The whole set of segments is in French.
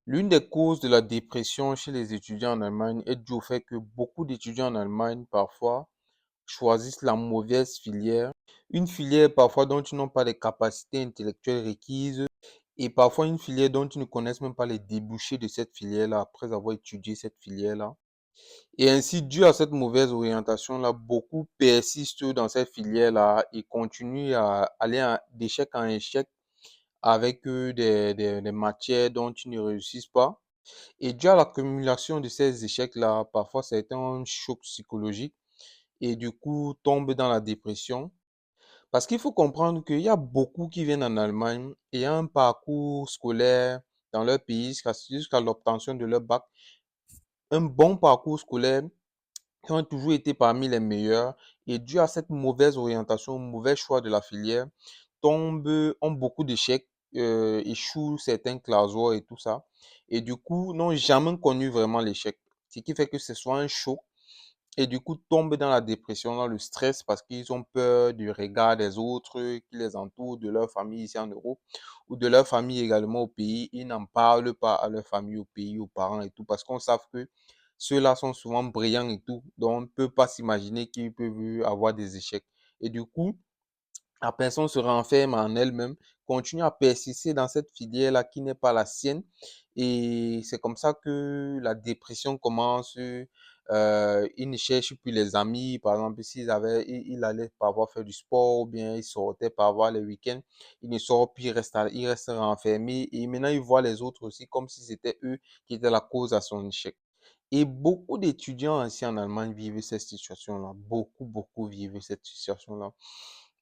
L'une des causes de la dépression chez les étudiants en Allemagne est due au fait que beaucoup d'étudiants en Allemagne, parfois, choisissent la mauvaise filière. Une filière parfois dont ils n'ont pas les capacités intellectuelles requises et parfois une filière dont ils ne connaissent même pas les débouchés de cette filière-là après avoir étudié cette filière-là. Et ainsi, dû à cette mauvaise orientation-là, beaucoup persistent dans cette filière-là et continuent à aller d'échec en échec avec des matières dont ils ne réussissent pas. Et dû à l'accumulation de ces échecs-là, parfois c'est un choc psychologique et du coup tombent dans la dépression. Parce qu'il faut comprendre qu'il y a beaucoup qui viennent en Allemagne et un parcours scolaire dans leur pays jusqu'à l'obtention de leur bac, un bon parcours scolaire qui ont toujours été parmi les meilleurs et dû à cette mauvaise orientation, mauvais choix de la filière, ont beaucoup d'échecs, échouent certains classes et tout ça. Et du coup, n'ont jamais connu vraiment l'échec. Ce qui fait que ce soit un choc et du coup tombent dans la dépression, dans le stress parce qu'ils ont peur du regard des autres qui les entourent, de leur famille ici en Europe ou de leur famille également au pays. Ils n'en parlent pas à leur famille au pays, aux parents et tout parce qu'on sait que ceux-là sont souvent brillants et tout. Donc on ne peut pas s'imaginer qu'ils peuvent avoir des échecs. Et du coup, la personne se renferme en elle-même, continue à persister dans cette filière-là qui n'est pas la sienne. Et c'est comme ça que la dépression commence. Il ne cherche plus les amis. Par exemple, il allait parfois faire du sport ou bien il sortait parfois les week-ends. Il ne sort plus, il reste renfermé. Et maintenant, il voit les autres aussi comme si c'était eux qui étaient la cause à son échec. Et beaucoup d'étudiants ici en Allemagne vivent cette situation-là. Beaucoup vivent cette situation-là.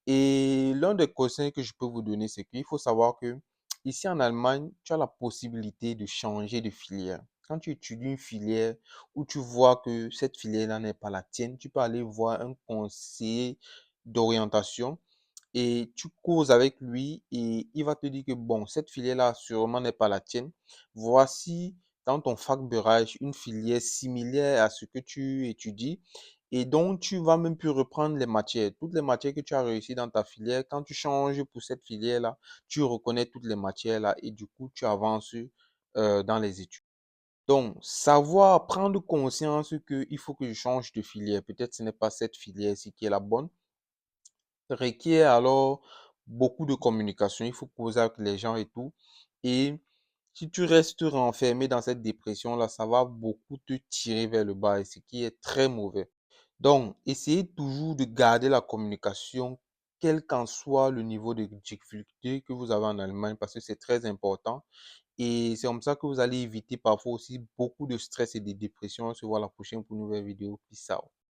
Et l'un des conseils que je peux vous donner, c'est qu'il faut savoir que ici en Allemagne, tu as la possibilité de changer de filière. Quand tu étudies une filière où tu vois que cette filière-là n'est pas la tienne, tu peux aller voir un conseiller d'orientation et tu causes avec lui et il va te dire que bon, cette filière-là sûrement n'est pas la tienne. Voici dans ton fac-barrage une filière similaire à ce que tu étudies et donc tu vas même plus reprendre les matières. Toutes les matières que tu as réussi dans ta filière, quand tu changes pour cette filière-là, tu reconnais toutes les matières-là et du coup tu avances dans les études. Donc, savoir prendre conscience qu'il faut que je change de filière. Peut-être ce n'est pas cette filière-ci qui est la bonne requiert alors beaucoup de communication. Il faut causer avec les gens et tout. Et si tu restes renfermé dans cette dépression-là, ça va beaucoup te tirer vers le bas et ce qui est très mauvais. Donc, essayez toujours de garder la communication, quel qu'en soit le niveau de difficulté que vous avez en Allemagne, parce que c'est très important. Et c'est comme ça que vous allez éviter parfois aussi beaucoup de stress et de dépression. On se voit la prochaine pour une nouvelle vidéo. Peace out.